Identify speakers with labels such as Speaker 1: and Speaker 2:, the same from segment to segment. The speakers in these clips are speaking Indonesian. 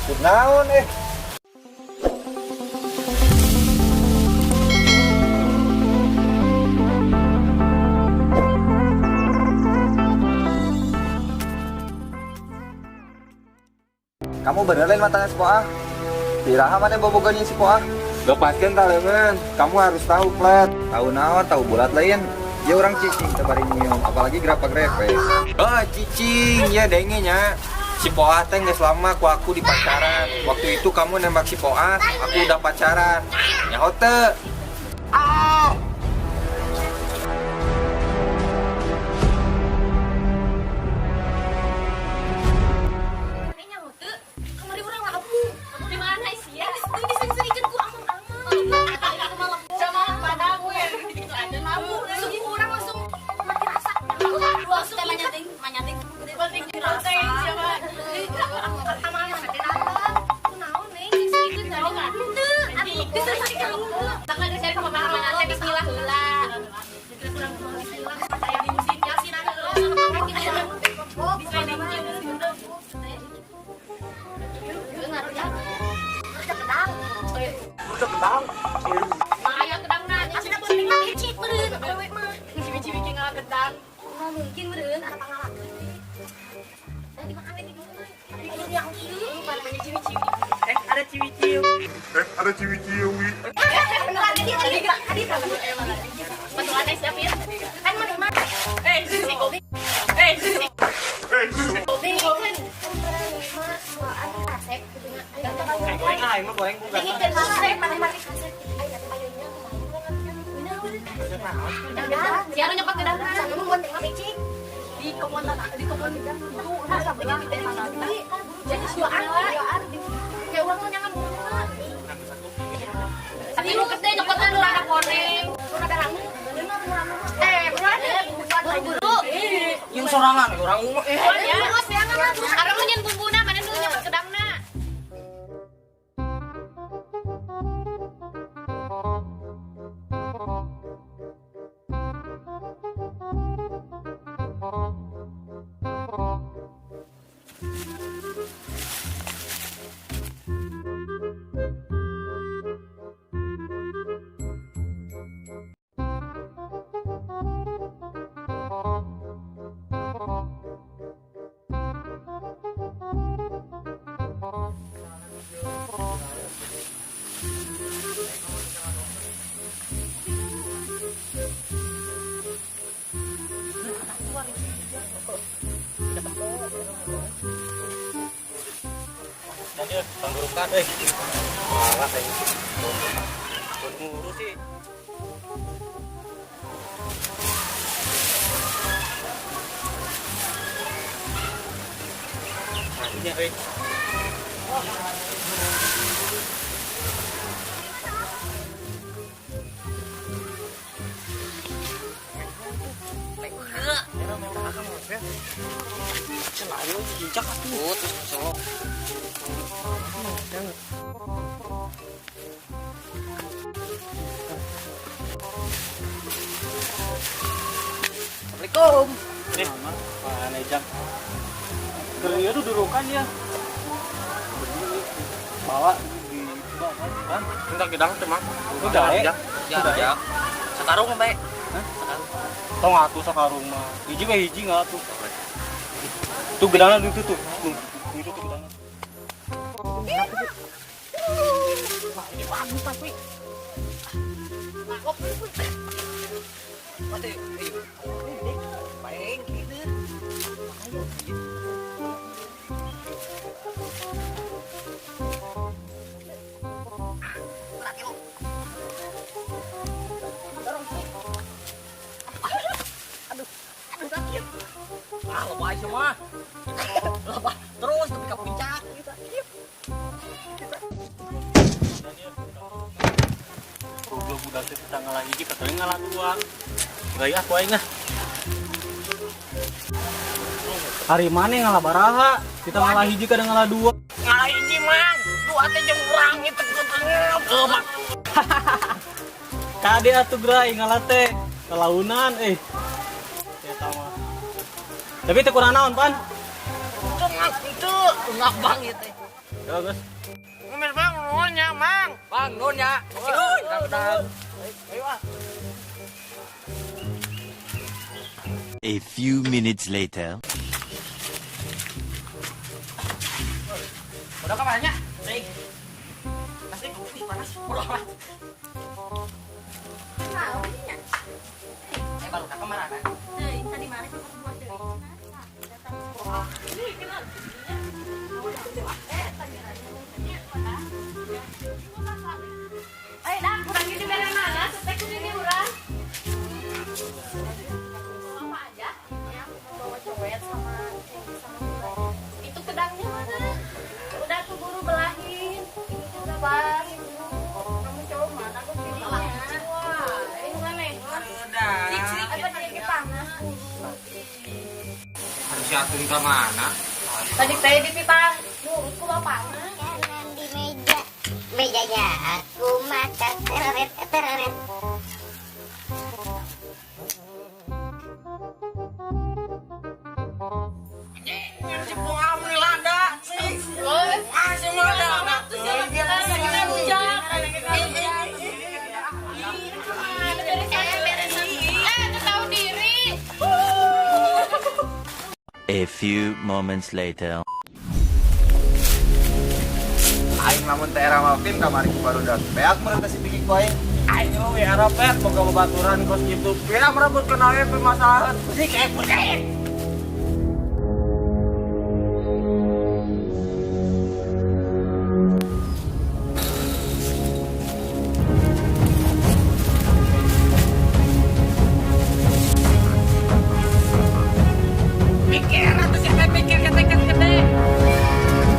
Speaker 1: Naon Kamu beneran matanya si Poah? Diraha mana bobogannya si Poah? Gak pasien talemen, kamu harus tahu plat. Tahu naon, tahu bulat lain. Ya orang cicing tebari nyium, apalagi grepe. Oh cicing, ya dengenya. Si Poah teh geus lama ku aku di pacaran. Waktu itu kamu nembak si Poah, aku udah pacaran. Nyaho teu?
Speaker 2: Mungkin meureun ada pangalaman. Tadi makan lagi dulu. Yang kieu namanya ciwi-ciwi.
Speaker 3: Ada ciwi-ciwi.
Speaker 2: Beneran tadi. Betul ada siapin. Kan mana? Si Gobi. Gobi kan. Asep gitu nya.
Speaker 3: Goreng ah, emang goreng bukan.
Speaker 2: Ini kan asep mati asep. Ayo payungnya siapa nyokot ke dalam sana mau buat ngabicik di kebun dulu ada belang jadi suaan kayak orang nyangan tapi lu gede nyokotnya lu ada koreng lu ada rangu buru-buru
Speaker 3: Yang sorangan orang
Speaker 2: sekarang lu nyen bumbuna mana dulu nyokot ke dalamnya.
Speaker 3: Lanjut, panggurukan malah kayak ngurus sih. Nantinya selalu diinjak atuh terus keselok. Assalamualaikum. Nih, mana jam? Kerja tuh dudukan ya. Bawa di bawah kan? Entar kita teman. Udah ya. Ya. Sekarung baik. Hah? Sekarung. Tong atuh sakarung mah. Hiji we hiji ngatuh. Tuh gedangna itu tuh. Itu tuh gedangna. Wah, ini bagus tapi. Mangkok. Mati. Baik gitu. Ayo. Lebay semua. Lebay terus tapi ke puncak kita. Udah budak teh kita ngalah hiji katanya ngalah dua. Gaya aku aing ah. Hari mana ngalah baraha? Kita ngalah hiji kadang ngalah dua. Ngalah hiji mang. Dua teh jeung urang itu gemak. Kade atuh grai ngalah teh. Kelaunan Eta mah. Tapi teh kurang naon, Pan? Itu ngak bang ieu teh. Ya, guys. Ngomel bang, nuhunnya, Mang. Bang, nuhunnya. Ayo,
Speaker 4: A few minutes later.
Speaker 3: udah kamarnya. Sing. Pasti kopi panas. Udah amat.
Speaker 2: Nah, ininya.
Speaker 3: Baru ke kamar ana.
Speaker 2: Tadi mana kau buat deh. Ini kenal. Dah, kurang gini dari mana? Setek ini urang. Apa aja? Yang bawa cowet sama itu pedangnya mana? Udah keburu belahin. Ini juga bang. Kamu coba mana? Aku pilihnya. Wah, ini mana? Cik-cik apa jadi panas?
Speaker 3: Harus jatuh ke mana?
Speaker 2: Tadi saya di pipa. Nurut ku panas.
Speaker 5: Jalan di mejanya aku makan tereret.
Speaker 3: Si Poam ni lada. Masih lada.
Speaker 4: A few moments later.
Speaker 1: Aing lamun teh era mapin kamari ku barudak. Beak merenta si pikik ku aing.
Speaker 3: Ayo ya Rapet, boga babaturan kos gitu. Biar merebut kenalnya permasalahan. Si kayak percaya. Pikir atau siapa pikir ketekan gede.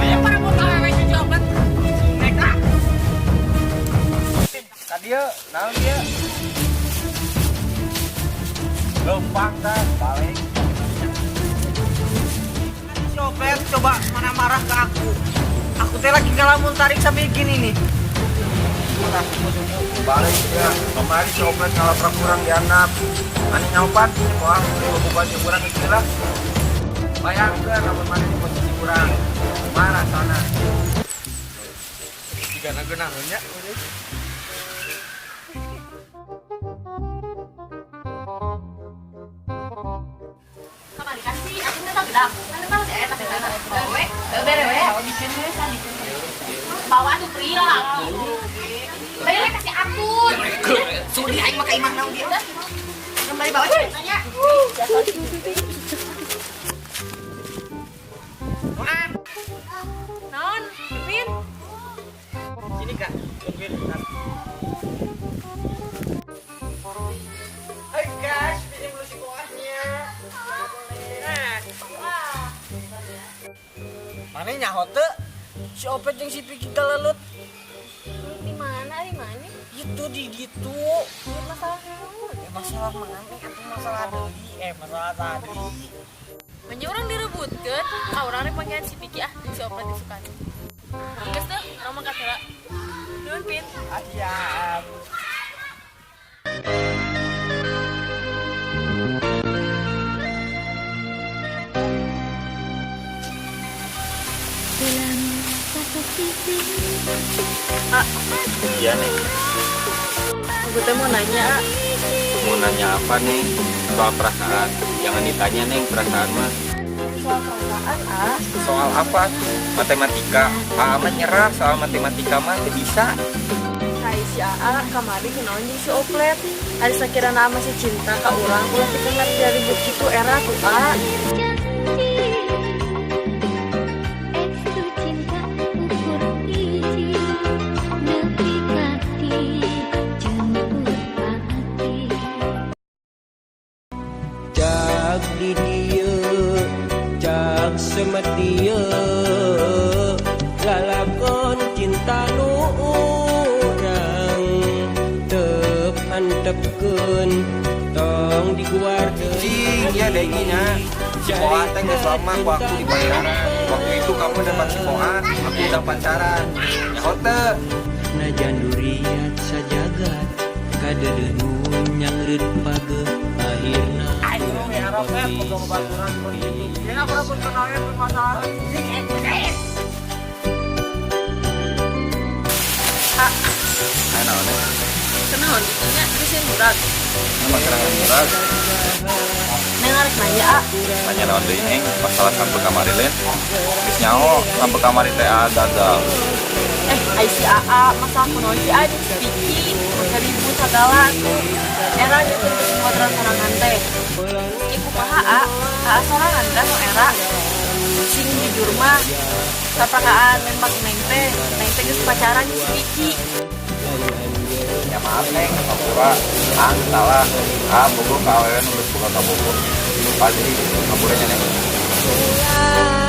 Speaker 3: Kayak para botol yang coba. Mereka.
Speaker 1: Kadia, naon dia? Lempang kan, balik.
Speaker 3: Copet coba mana marah ke aku. Aku teh lagi ngelamun tarik sampai gini nih.
Speaker 1: Balik ya, kemarin copet ngalaprak kurang dianap. Ani nyaupan, wah, bukan kurang istilah. Bayangkan, namun mana di posisi kurang. Mana sana?
Speaker 3: Jika nagenahnya.
Speaker 2: Kamari kasih, aku nggak tahu dah. Mana tahu sih, tapi tahu. Bere. Bawa tuh pria. Bere kasih akun.
Speaker 3: Sudi aing mah imah naon dia.
Speaker 2: Kembali bawa ceritanya. Non, Pin.
Speaker 3: Sini Kak, tungguin bentar. Hai guys, ini dulu si kuahnya. Mana nyaho teu? Si Opet jeung si Piki galelut.
Speaker 2: Di mana?
Speaker 3: Itu di gitu.
Speaker 2: Masalah naon?
Speaker 3: Masalah mana? Itu masalah deui, masalah tadi.
Speaker 6: Banyak orang direbutkan, orang yang panggilan si Piki si Opet disukan. Geus teh, nama katela. Nuhun Pin.
Speaker 3: Asiap.
Speaker 1: Iya nih.
Speaker 6: Aku teh mau nanya,
Speaker 1: Mau nanya apa nih? Soal perasaan. Jangan ditanya nih perasaan mah.
Speaker 6: soal perasaan
Speaker 1: Soal apa? Matematika. Mah nyerah soal matematika mah teu bisa.
Speaker 6: Hai si Aa, kamari kenaon jeung si Oplet. Ari sakirana masih cinta ka urang, ulah dikenal dari begitu era tuh A.
Speaker 7: Jak di dieu jak semetia lalakon cinta nu urang teu antepkeun tong diguar
Speaker 1: Cing, ya deginya. Si Poa teh geus lama ku aku di pacaran. Waktu itu kamu nembak si Poa, aku udah pacaran. Nyaho teu?
Speaker 7: najan duriat sajagat kadedeun nyangreut pageuh akhirna
Speaker 3: Ayo ya Rapet, boga babaturan kos gitu. Biar merebut kenalnya permasalahan. Si kayak percaya.
Speaker 6: A.
Speaker 1: Ayo naon deh.
Speaker 6: Kenaon dikinya geus yang murag.
Speaker 1: Emang serangan murah.
Speaker 6: Neng arek nanya A.
Speaker 1: Tanya naon deui eng masalah sampai kamari lain. Geus nyaho sampai kamari teh gagal.
Speaker 6: Ai si AA masalah kunaon si A di Piki. Masa ribut segala tuh. Era gitu kuadran sorangan teh. Ibu kumaha A sorangan dah no era. Sing jujur mah sapakaan nembak neng teh geus pacaran si Piki.
Speaker 1: Ya maaf neng, kapura. Salah. Bogo ka awewe nu geus boga ka bogo. Pasti kapuranya neng.